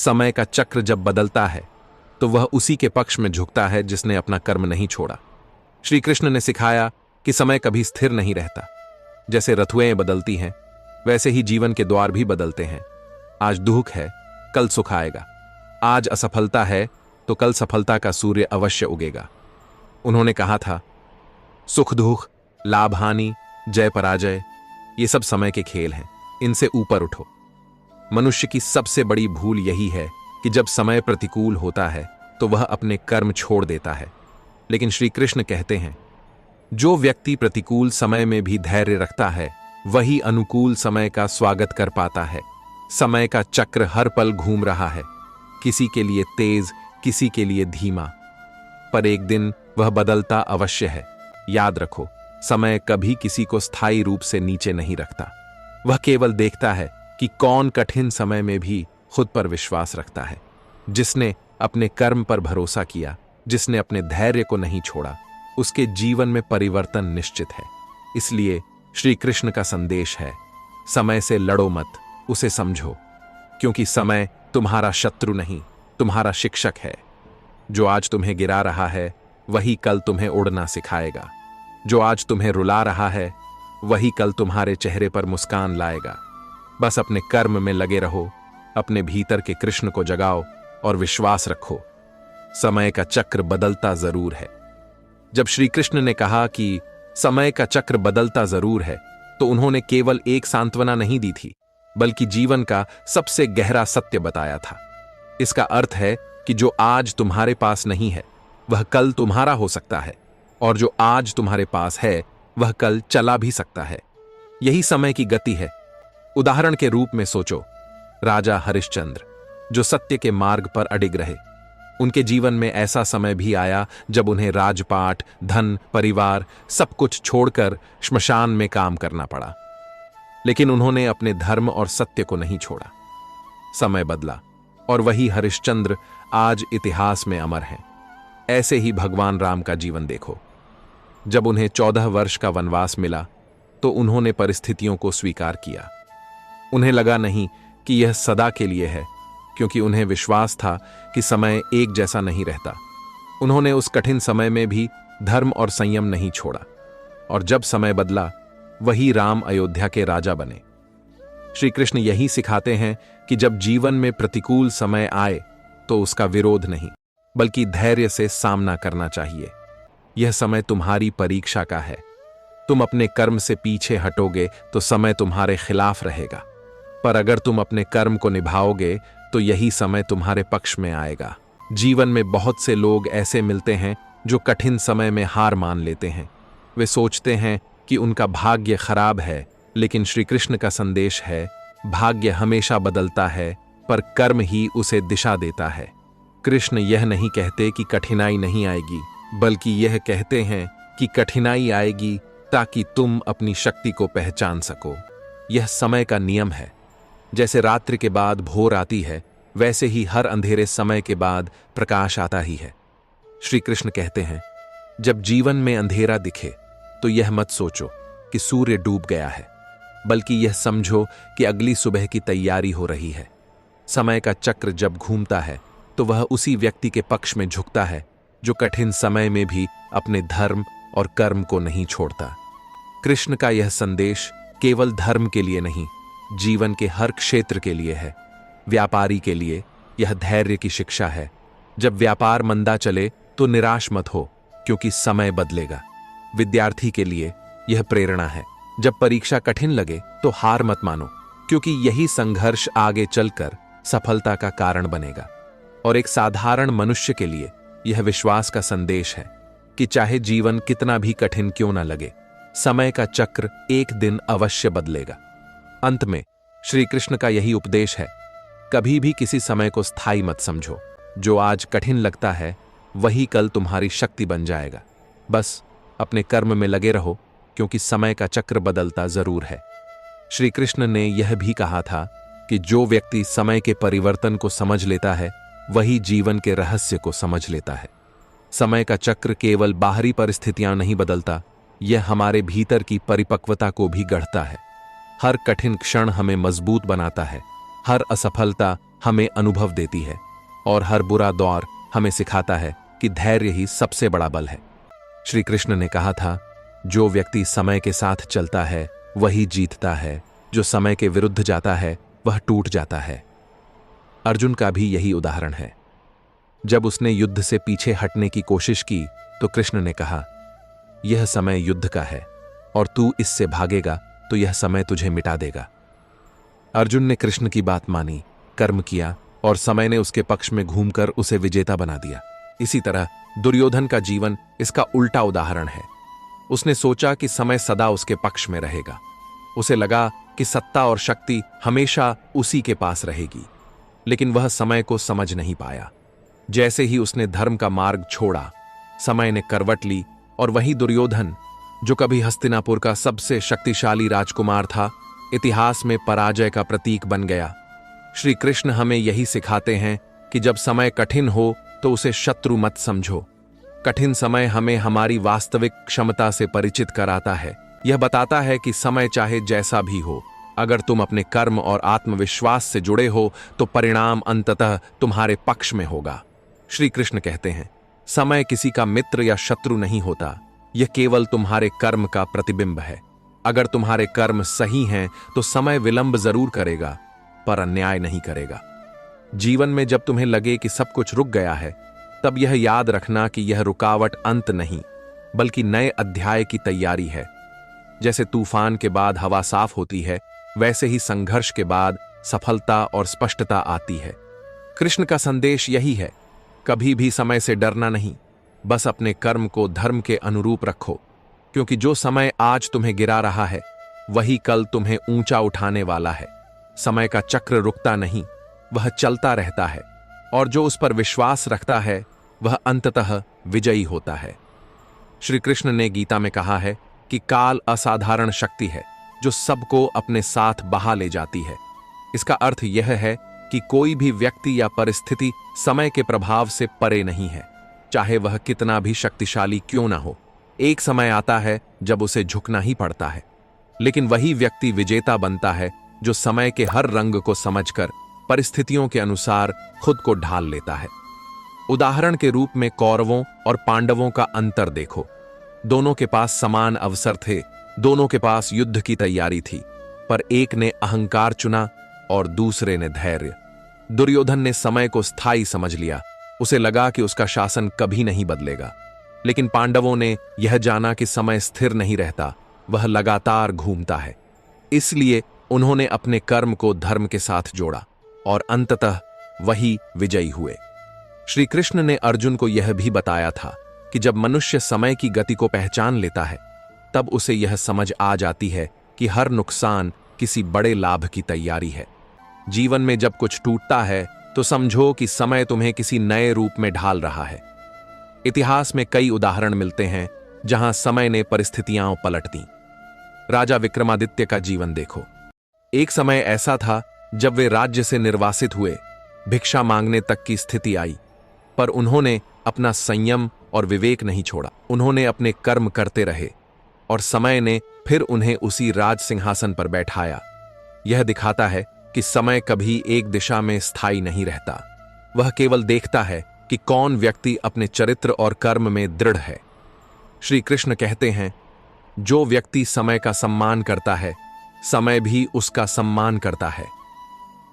समय का चक्र जब बदलता है तो वह उसी के पक्ष में झुकता है जिसने अपना कर्म नहीं छोड़ा। श्री कृष्ण ने सिखाया कि समय कभी स्थिर नहीं रहता। जैसे ऋतुएं बदलती हैं, वैसे ही जीवन के द्वार भी बदलते हैं। आज दुख है, कल सुख आएगा। आज असफलता है तो कल सफलता का सूर्य अवश्य उगेगा। उन्होंने कहा था, सुख दुख, लाभ हानि, जय पराजय, ये सब समय के खेल हैं, इनसे ऊपर उठो। मनुष्य की सबसे बड़ी भूल यही है कि जब समय प्रतिकूल होता है तो वह अपने कर्म छोड़ देता है। लेकिन श्री कृष्ण कहते हैं, जो व्यक्ति प्रतिकूल समय में भी धैर्य रखता है वही अनुकूल समय का स्वागत कर पाता है। समय का चक्र हर पल घूम रहा है, किसी के लिए तेज, किसी के लिए धीमा, पर एक दिन वह बदलता अवश्य है। याद रखो, समय कभी किसी को स्थायी रूप से नीचे नहीं रखता। वह केवल देखता है कि कौन कठिन समय में भी खुद पर विश्वास रखता है। जिसने अपने कर्म पर भरोसा किया, जिसने अपने धैर्य को नहीं छोड़ा, उसके जीवन में परिवर्तन निश्चित है। इसलिए श्री कृष्ण का संदेश है, समय से लड़ो मत, उसे समझो, क्योंकि समय तुम्हारा शत्रु नहीं, तुम्हारा शिक्षक है। जो आज तुम्हें गिरा रहा है वही कल तुम्हें उड़ना सिखाएगा। जो आज तुम्हें रुला रहा है वही कल तुम्हारे चेहरे पर मुस्कान लाएगा। बस अपने कर्म में लगे रहो, अपने भीतर के कृष्ण को जगाओ और विश्वास रखो, समय का चक्र बदलता जरूर है। जब श्री कृष्ण ने कहा कि समय का चक्र बदलता जरूर है, तो उन्होंने केवल एक सांत्वना नहीं दी थी, बल्कि जीवन का सबसे गहरा सत्य बताया था। इसका अर्थ है कि जो आज तुम्हारे पास नहीं है वह कल तुम्हारा हो सकता है, और जो आज तुम्हारे पास है वह कल चला भी सकता है। यही समय की गति है। उदाहरण के रूप में सोचो, राजा हरिश्चंद्र जो सत्य के मार्ग पर अडिग रहे। उनके जीवन में ऐसा समय भी आया जब उन्हें राजपाट, धन, परिवार सब कुछ छोड़कर श्मशान में काम करना पड़ा, लेकिन उन्होंने अपने धर्म और सत्य को नहीं छोड़ा। समय बदला और वही हरिश्चंद्र आज इतिहास में अमर हैं। ऐसे ही भगवान राम का जीवन देखो। जब उन्हें 14 वर्ष का वनवास मिला तो उन्होंने परिस्थितियों को स्वीकार किया। उन्हें लगा नहीं कि यह सदा के लिए है, क्योंकि उन्हें विश्वास था कि समय एक जैसा नहीं रहता। उन्होंने उस कठिन समय में भी धर्म और संयम नहीं छोड़ा, और जब समय बदला वही राम अयोध्या के राजा बने। श्री कृष्ण यही सिखाते हैं कि जब जीवन में प्रतिकूल समय आए तो उसका विरोध नहीं, बल्कि धैर्य से सामना करना चाहिए। यह समय तुम्हारी परीक्षा का है। तुम अपने कर्म से पीछे हटोगे तो समय तुम्हारे खिलाफ रहेगा, पर अगर तुम अपने कर्म को निभाओगे तो यही समय तुम्हारे पक्ष में आएगा। जीवन में बहुत से लोग ऐसे मिलते हैं जो कठिन समय में हार मान लेते हैं। वे सोचते हैं कि उनका भाग्य खराब है, लेकिन श्री कृष्ण का संदेश है, भाग्य हमेशा बदलता है, पर कर्म ही उसे दिशा देता है। कृष्ण यह नहीं कहते कि कठिनाई नहीं आएगी, बल्कि यह कहते हैं कि कठिनाई आएगी ताकि तुम अपनी शक्ति को पहचान सको। यह समय का नियम है। जैसे रात्रि के बाद भोर आती है, वैसे ही हर अंधेरे समय के बाद प्रकाश आता ही है। श्री कृष्ण कहते हैं, जब जीवन में अंधेरा दिखे तो यह मत सोचो कि सूर्य डूब गया है, बल्कि यह समझो कि अगली सुबह की तैयारी हो रही है। समय का चक्र जब घूमता है तो वह उसी व्यक्ति के पक्ष में झुकता है जो कठिन समय में भी अपने धर्म और कर्म को नहीं छोड़ता। कृष्ण का यह संदेश केवल धर्म के लिए नहीं, जीवन के हर क्षेत्र के लिए है। व्यापारी के लिए यह धैर्य की शिक्षा है। जब व्यापार मंदा चले तो निराश मत हो, क्योंकि समय बदलेगा। विद्यार्थी के लिए यह प्रेरणा है। जब परीक्षा कठिन लगे तो हार मत मानो, क्योंकि यही संघर्ष आगे चलकर सफलता का कारण बनेगा। और एक साधारण मनुष्य के लिए यह विश्वास का संदेश है कि चाहे जीवन कितना भी कठिन क्यों न लगे, समय का चक्र एक दिन अवश्य बदलेगा। अंत में श्री कृष्ण का यही उपदेश है, कभी भी किसी समय को स्थायी मत समझो। जो आज कठिन लगता है वही कल तुम्हारी शक्ति बन जाएगा। बस अपने कर्म में लगे रहो, क्योंकि समय का चक्र बदलता जरूर है। श्री कृष्ण ने यह भी कहा था कि जो व्यक्ति समय के परिवर्तन को समझ लेता है वही जीवन के रहस्य को समझ लेता है। समय का चक्र केवल बाहरी परिस्थितियां नहीं बदलता, यह हमारे भीतर की परिपक्वता को भी गढ़ता है। हर कठिन क्षण हमें मजबूत बनाता है। हर असफलता हमें अनुभव देती है और हर बुरा दौर हमें सिखाता है कि धैर्य ही सबसे बड़ा बल है। श्री कृष्ण ने कहा था, जो व्यक्ति समय के साथ चलता है वही जीतता है, जो समय के विरुद्ध जाता है वह टूट जाता है। अर्जुन का भी यही उदाहरण है। जब उसने युद्ध से पीछे हटने की कोशिश की तो कृष्ण ने कहा, यह समय युद्ध का है और तू इससे भागेगा तो यह समय तुझे मिटा देगा। अर्जुन ने कृष्ण की बात मानी, कर्म किया और समय ने उसके पक्ष में घूमकर उसे विजेता बना दिया। इसी तरह दुर्योधन का जीवन इसका उल्टा उदाहरण है। उसने सोचा कि समय सदा उसके पक्ष में रहेगा। उसे लगा कि सत्ता और शक्ति हमेशा उसी के पास रहेगी, लेकिन वह समय को समझ नहीं पाया। जैसे ही उसने धर्म का मार्ग छोड़ा, समय ने करवट ली और वही दुर्योधन, जो कभी हस्तिनापुर का सबसे शक्तिशाली राजकुमार था, इतिहास में पराजय का प्रतीक बन गया। श्री कृष्ण हमें यही सिखाते हैं कि जब समय कठिन हो तो उसे शत्रु मत समझो। कठिन समय हमें हमारी वास्तविक क्षमता से परिचित कराता है। यह बताता है कि समय चाहे जैसा भी हो, अगर तुम अपने कर्म और आत्मविश्वास से जुड़े हो तो परिणाम अंततः तुम्हारे पक्ष में होगा। श्री कृष्ण कहते हैं, समय किसी का मित्र या शत्रु नहीं होता, यह केवल तुम्हारे कर्म का प्रतिबिंब है। अगर तुम्हारे कर्म सही हैं तो समय विलंब जरूर करेगा, पर अन्याय नहीं करेगा। जीवन में जब तुम्हें लगे कि सब कुछ रुक गया है, तब यह याद रखना कि यह रुकावट अंत नहीं, बल्कि नए अध्याय की तैयारी है। जैसे तूफान के बाद हवा साफ होती है, वैसे ही संघर्ष के बाद सफलता और स्पष्टता आती है। कृष्ण का संदेश यही है, कभी भी समय से डरना नहीं, बस अपने कर्म को धर्म के अनुरूप रखो, क्योंकि जो समय आज तुम्हें गिरा रहा है वही कल तुम्हें ऊंचा उठाने वाला है। समय का चक्र रुकता नहीं, वह चलता रहता है, और जो उस पर विश्वास रखता है वह अंततः विजयी होता है। श्री कृष्ण ने गीता में कहा है कि काल असाधारण शक्ति है जो सबको अपने साथ बहा ले जाती है। इसका अर्थ यह है कि कोई भी व्यक्ति या परिस्थिति समय के प्रभाव से परे नहीं है, चाहे वह कितना भी शक्तिशाली क्यों ना हो। एक समय आता है जब उसे झुकना ही पड़ता है, लेकिन वही व्यक्ति विजेता बनता है जो समय के हर रंग को समझकर परिस्थितियों के अनुसार खुद को ढाल लेता है। उदाहरण के रूप में कौरवों और पांडवों का अंतर देखो। दोनों के पास समान अवसर थे, दोनों के पास युद्ध की तैयारी थी, पर एक ने अहंकार चुना और दूसरे ने धैर्य। दुर्योधन ने समय को स्थायी समझ लिया, उसे लगा कि उसका शासन कभी नहीं बदलेगा। लेकिन पांडवों ने यह जाना कि समय स्थिर नहीं रहता, वह लगातार घूमता है। इसलिए उन्होंने अपने कर्म को धर्म के साथ जोड़ा और अंततः वही विजयी हुए। श्री कृष्ण ने अर्जुन को यह भी बताया था कि जब मनुष्य समय की गति को पहचान लेता है, तब उसे यह समझ आ जाती है कि हर नुकसान किसी बड़े लाभ की तैयारी है। जीवन में जब कुछ टूटता है तो समझो कि समय तुम्हें किसी नए रूप में ढाल रहा है। इतिहास में कई उदाहरण मिलते हैं जहां समय ने परिस्थितियां पलट दी। राजा विक्रमादित्य का जीवन देखो। एक समय ऐसा था जब वे राज्य से निर्वासित हुए, भिक्षा मांगने तक की स्थिति आई, पर उन्होंने अपना संयम और विवेक नहीं छोड़ा। उन्होंने अपने कर्म करते रहे और समय ने फिर उन्हें उसी राज सिंहासन पर बैठाया। यह दिखाता है कि समय कभी एक दिशा में स्थायी नहीं रहता, वह केवल देखता है कि कौन व्यक्ति अपने चरित्र और कर्म में दृढ़ है। श्री कृष्ण कहते हैं, जो व्यक्ति समय का सम्मान करता है, समय भी उसका सम्मान करता है।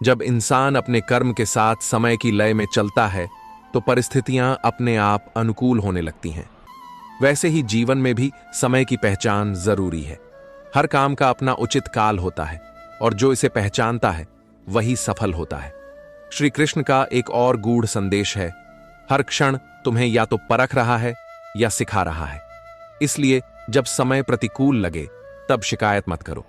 जब इंसान अपने कर्म के साथ समय की लय में चलता है तो परिस्थितियां अपने आप अनुकूल होने लगती हैं। वैसे ही जीवन में भी समय की पहचान जरूरी है। हर काम का अपना उचित काल होता है और जो इसे पहचानता है वही सफल होता है। श्री कृष्ण का एक और गूढ़ संदेश है, हर क्षण तुम्हें या तो परख रहा है या सिखा रहा है। इसलिए जब समय प्रतिकूल लगे तब शिकायत मत करो,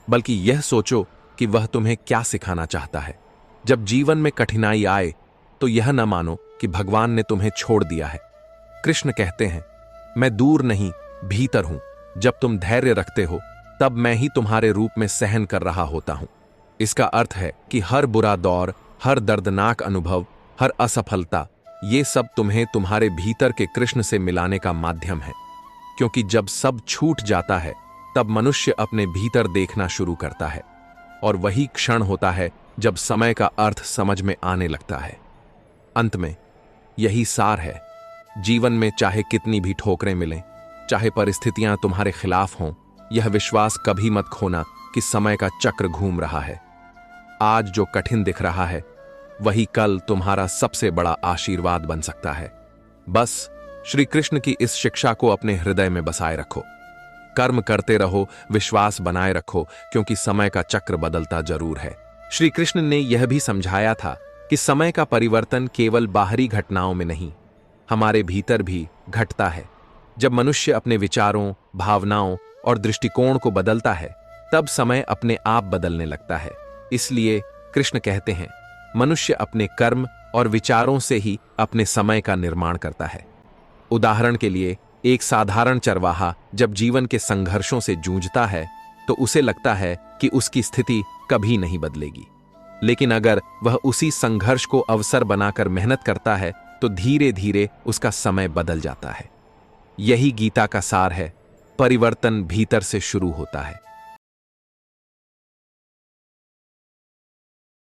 बल्कि यह सोचो कि वह तुम्हें क्या सिखाना चाहता है। जब जीवन में कठिनाई आए तो यह न मानो कि भगवान ने तुम्हें छोड़ दिया है। कृष्ण कहते हैं, मैं दूर नहीं भीतर हूं। जब तुम धैर्य रखते हो तब मैं ही तुम्हारे रूप में सहन कर रहा होता हूं। इसका अर्थ है कि हर बुरा दौर, हर दर्दनाक अनुभव, हर असफलता, ये सब तुम्हें तुम्हारे भीतर के कृष्ण से मिलाने का माध्यम है। क्योंकि जब सब छूट जाता है तब मनुष्य अपने भीतर देखना शुरू करता है, और वही क्षण होता है जब समय का अर्थ समझ में आने लगता है। अंत में यही सार है, जीवन में चाहे कितनी भी ठोकरें मिलें, चाहे परिस्थितियां तुम्हारे खिलाफ हों, यह विश्वास कभी मत खोना कि समय का चक्र घूम रहा है। आज जो कठिन दिख रहा है वही कल तुम्हारा सबसे बड़ा आशीर्वाद बन सकता है। बस श्री कृष्ण की इस शिक्षा को अपने हृदय में बसाए रखो, कर्म करते रहो, विश्वास बनाए रखो, क्योंकि समय का चक्र बदलता जरूर है। श्री कृष्ण ने यह भी समझाया था कि समय का परिवर्तन केवल बाहरी घटनाओं में नहीं, हमारे भीतर भी घटता है। जब मनुष्य अपने विचारों, भावनाओं और दृष्टिकोण को बदलता है, तब समय अपने आप बदलने लगता है। इसलिए कृष्ण कहते हैं, मनुष्य अपने कर्म और विचारों से ही अपने समय का निर्माण करता है। उदाहरण के लिए, एक साधारण चरवाहा जब जीवन के संघर्षों से जूझता है तो उसे लगता है कि उसकी स्थिति कभी नहीं बदलेगी। लेकिन अगर वह उसी संघर्ष को अवसर बनाकर मेहनत करता है तो धीरे धीरे उसका समय बदल जाता है। यही गीता का सार है, परिवर्तन भीतर से शुरू होता है।